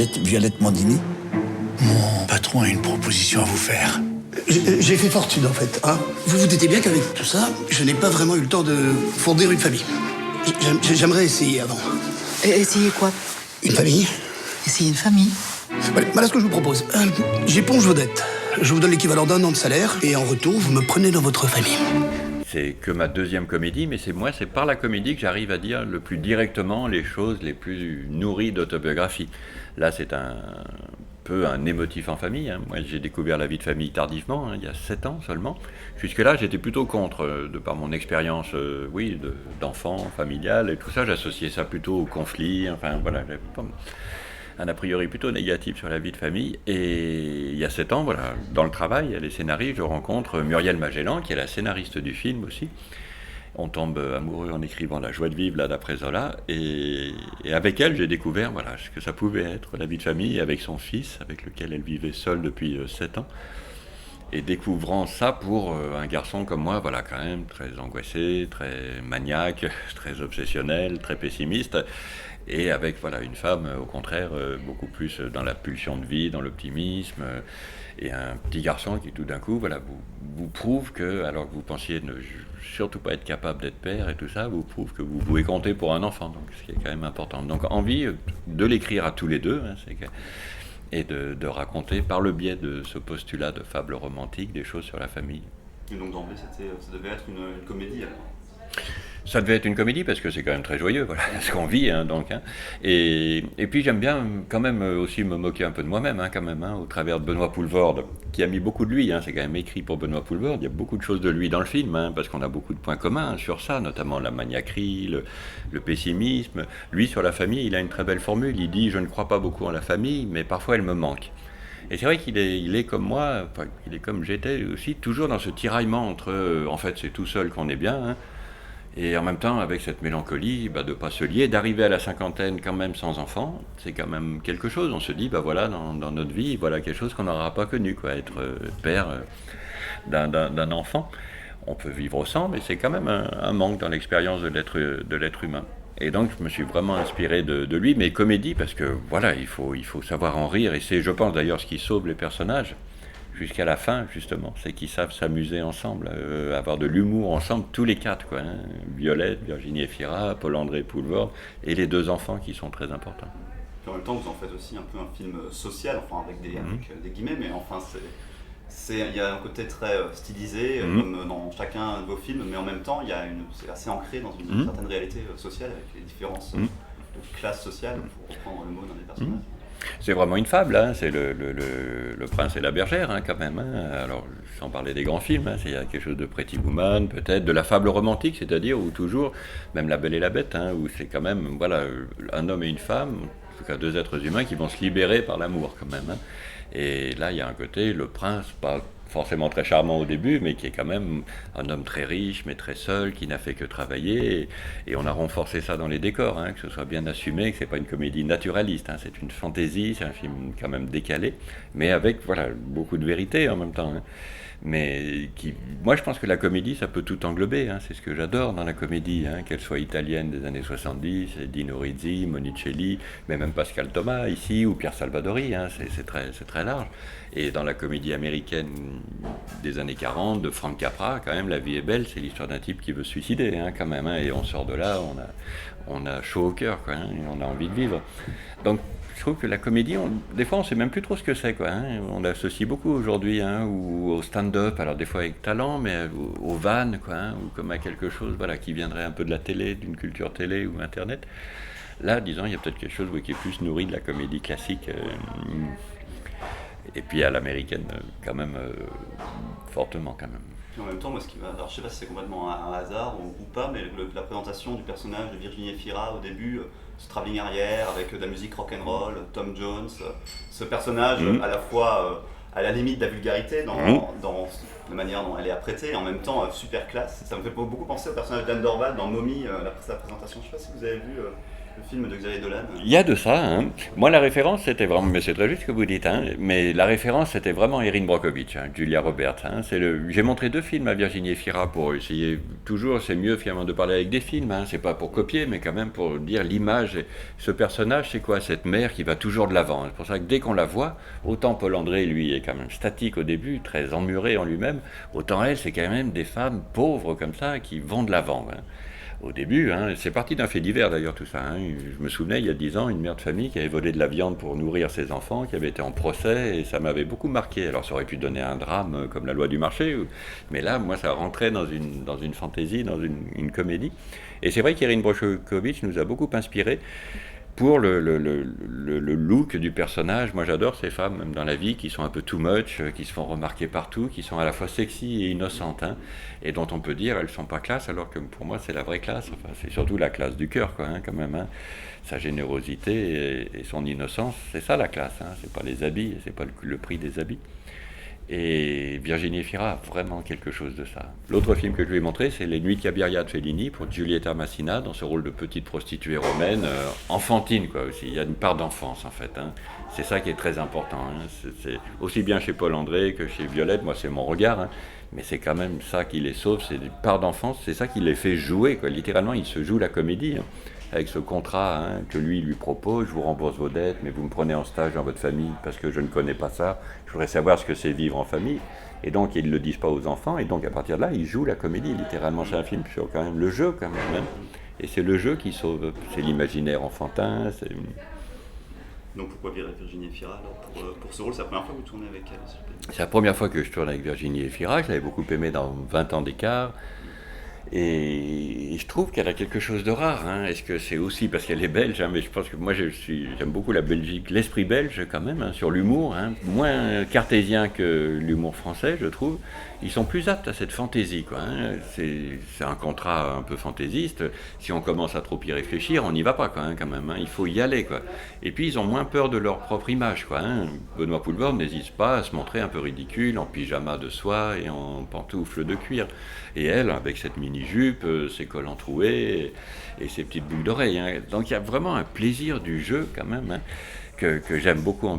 Vous êtes Violette Mondini? Mon patron a une proposition à vous faire. J'ai fait fortune, en fait. Hein. Vous vous doutez bien qu'avec tout ça, je n'ai pas vraiment eu le temps de fonder une famille. J'aimerais essayer avant. Essayer quoi? Une famille? Essayer une famille? Voilà ce que je vous propose. J'éponge vos dettes. Je vous donne l'équivalent d'un an de salaire et en retour, vous me prenez dans votre famille. C'est que ma deuxième comédie, mais c'est par la comédie que j'arrive à dire le plus directement les choses les plus nourries d'autobiographie. Là, c'est un peu un émotif en famille. Hein. Moi, j'ai découvert la vie de famille tardivement, il y a 7 ans seulement. Jusque-là, j'étais plutôt contre, de par mon expérience, d'enfant, familial, et tout ça, j'associais ça plutôt au conflit. Enfin, voilà, j'avais pas un a priori plutôt négatif sur la vie de famille. Et il y a 7 ans, voilà, dans le travail, les scénaristes, je rencontre Muriel Magellan, qui est la scénariste du film aussi. On tombe amoureux en écrivant La joie de vivre, là, d'après Zola. Et avec elle, j'ai découvert voilà, ce que ça pouvait être, la vie de famille, avec son fils, avec lequel elle vivait seule depuis 7 ans. Et découvrant ça pour un garçon comme moi, voilà, quand même, très angoissé, très maniaque, très obsessionnel, très pessimiste. Et avec voilà, une femme, au contraire, beaucoup plus dans la pulsion de vie, dans l'optimisme, et un petit garçon qui tout d'un coup voilà, vous prouve que, alors que vous pensiez ne surtout pas être capable d'être père et tout ça, vous prouve que vous pouvez compter pour un enfant, donc, ce qui est quand même important. Donc envie de l'écrire à tous les deux, hein, et de raconter par le biais de ce postulat de fable romantique des choses sur la famille. Et donc d'emblée, ça devait être une comédie alors. Ça devait être une comédie parce que c'est quand même très joyeux, voilà, ce qu'on vit, hein, donc. Hein. Et puis j'aime bien quand même aussi me moquer un peu de moi-même, hein, quand même, hein, au travers de Benoît Poelvoorde, qui a mis beaucoup de lui, hein, c'est quand même écrit pour Benoît Poelvoorde, il y a beaucoup de choses de lui dans le film, hein, parce qu'on a beaucoup de points communs sur ça, notamment la maniaquerie, le pessimisme. Lui, sur la famille, il a une très belle formule, il dit « Je ne crois pas beaucoup en la famille, mais parfois elle me manque ». Et c'est vrai qu'il est comme moi, enfin, il est comme j'étais aussi, toujours dans ce tiraillement entre, en fait, c'est tout seul qu'on est bien, hein, et en même temps, avec cette mélancolie, de ne pas se lier, d'arriver à la cinquantaine quand même sans enfant, c'est quand même quelque chose. On se dit, voilà, dans notre vie, voilà quelque chose qu'on n'aura pas connu, quoi, être père d'un enfant. On peut vivre sans, mais c'est quand même un manque dans l'expérience de l'être humain. Et donc, je me suis vraiment inspiré de lui, mais comédie, parce que voilà, il faut savoir en rire, et c'est, je pense d'ailleurs, ce qui sauve les personnages. Jusqu'à la fin, justement, c'est qu'ils savent s'amuser ensemble, avoir de l'humour ensemble, tous les 4, quoi, hein. Violette, Virginie Efira, Paul-André Poelvoorde, et les 2 enfants qui sont très importants. Et en même temps, vous en faites aussi un peu un film social, enfin avec des guillemets, mais enfin il y a un côté très stylisé, comme dans chacun de vos films, mais en même temps, c'est assez ancré dans une certaine réalité sociale, avec les différences de classe sociale, pour reprendre le mot d'un des personnages. C'est vraiment une fable, hein. C'est le prince et la bergère, hein, quand même. Hein. Alors, sans parler des grands films, hein, il y a quelque chose de Pretty Woman, peut-être, de la fable romantique, c'est-à-dire où toujours, même La Belle et la Bête, hein, où c'est quand même, voilà, un homme et une femme, en tout cas 2 êtres humains qui vont se libérer par l'amour, quand même. Hein. Et là, il y a un côté, le prince, pas forcément très charmant au début, mais qui est quand même un homme très riche, mais très seul, qui n'a fait que travailler. Et on a renforcé ça dans les décors, hein, que ce soit bien assumé, que c'est pas une comédie naturaliste, hein, c'est une fantaisie, c'est un film quand même décalé, mais avec voilà beaucoup de vérité en même temps. Hein. Mais moi je pense que la comédie ça peut tout englober, hein, c'est ce que j'adore dans la comédie, hein, qu'elle soit italienne des années 70, Dino Risi, Monicelli, mais même Pascal Thomas ici, ou Pierre Salvadori, hein, c'est très large. Et dans la comédie américaine des années 40, de Frank Capra, quand même, La vie est belle, c'est l'histoire d'un type qui veut se suicider, hein, quand même, hein, et on sort de là, on a chaud au cœur, quoi, hein, et on a envie de vivre. Donc, je trouve que la comédie, des fois, on ne sait même plus trop ce que c'est, quoi. Hein. On l'associe beaucoup aujourd'hui, hein, ou au stand-up, alors des fois avec talent, mais au van, quoi, hein, ou comme à quelque chose, voilà, qui viendrait un peu de la télé, d'une culture télé ou Internet. Là, disons, il y a peut-être quelque chose qui est plus nourri de la comédie classique. Et puis à l'américaine, quand même, fortement, quand même. Et en même temps, moi, alors, je sais pas si c'est complètement un hasard ou pas, mais la présentation du personnage de Virginie Efira au début, ce travelling arrière avec de la musique rock'n'roll, Tom Jones, ce personnage à la fois à la limite de la vulgarité dans la manière dont elle est apprêtée, et en même temps super classe. Ça me fait beaucoup penser au personnage d'Anne Dorval dans Mommy, sa présentation. Je sais pas si vous avez vu Le film de Xavier Dolan. Il y a de ça. Hein. Moi, la référence, c'était vraiment, mais c'est très juste ce que vous dites, hein, mais la référence, c'était vraiment Erin Brockovich, hein, Julia Roberts. Hein, j'ai montré 2 films à Virginie Efira pour essayer, toujours, c'est mieux finalement de parler avec des films, hein, c'est pas pour copier, mais quand même pour dire l'image. Ce personnage, c'est quoi? Cette mère qui va toujours de l'avant. C'est pour ça que dès qu'on la voit, autant Paul André, lui, est quand même statique au début, très emmuré en lui-même, autant elle, c'est quand même des femmes pauvres comme ça qui vont de l'avant. Hein. Au début, hein, c'est parti d'un fait divers d'ailleurs tout ça. Hein. Je me souvenais il y a 10 ans, une mère de famille qui avait volé de la viande pour nourrir ses enfants, qui avait été en procès et ça m'avait beaucoup marqué. Alors ça aurait pu donner un drame comme La loi du marché, mais là, moi, ça rentrait dans une fantaisie, dans une comédie. Et c'est vrai qu'Erin Brockovich nous a beaucoup inspiré pour le look du personnage. Moi j'adore ces femmes, même dans la vie, qui sont un peu too much, qui se font remarquer partout, qui sont à la fois sexy et innocentes, hein, et dont on peut dire elles sont pas classe, alors que pour moi c'est la vraie classe. Enfin, c'est surtout la classe du cœur, quoi, hein, quand même. Hein. Sa générosité et son innocence, c'est ça la classe. Hein. C'est pas les habits, c'est pas le prix des habits. Et Virginie Efira a vraiment quelque chose de ça. L'autre film que je lui ai montré, c'est Les Nuits de Cabiria de Fellini, pour Giulietta Massina, dans ce rôle de petite prostituée romaine, enfantine, quoi, aussi. Il y a une part d'enfance, en fait. Hein. C'est ça qui est très important. Hein. C'est aussi bien chez Paul André que chez Violette, moi c'est mon regard, hein. Mais c'est quand même ça qui les sauve, c'est une part d'enfance, c'est ça qui les fait jouer, quoi. Littéralement, ils se jouent la comédie, hein. Avec ce contrat, hein, que lui propose, je vous rembourse vos dettes, mais vous me prenez en stage dans votre famille parce que je ne connais pas ça, je voudrais savoir ce que c'est vivre en famille, et donc ils ne le disent pas aux enfants, et donc à partir de là, ils jouent la comédie, littéralement. C'est un film sur quand même le jeu, quand même, hein. Et c'est le jeu qui sauve, c'est l'imaginaire enfantin, c'est... Donc pourquoi Virginie Efira alors pour ce rôle? C'est la première fois que vous tournez avec elle? C'est la première fois que je tourne avec Virginie Efira, je l'avais beaucoup aimée dans 20 ans d'écart. Et je trouve qu'elle a quelque chose de rare. Hein. Est-ce que c'est aussi parce qu'elle est belge, hein, mais je pense que moi j'aime beaucoup la Belgique, l'esprit belge quand même, hein, sur l'humour, hein, moins cartésien que l'humour français, je trouve. Ils sont plus aptes à cette fantaisie, quoi. Hein. C'est un contrat un peu fantaisiste. Si on commence à trop y réfléchir, on n'y va pas, quoi, hein, quand même. Hein. Il faut y aller, quoi. Et puis ils ont moins peur de leur propre image, quoi. Hein. Benoît Poelvoorde n'hésite pas à se montrer un peu ridicule en pyjama de soie et en pantoufles de cuir. Et elle, avec cette mini-jupe, ses collants troués et ses petites boucles d'oreilles. Hein. Donc il y a vraiment un plaisir du jeu, quand même, hein, que j'aime beaucoup en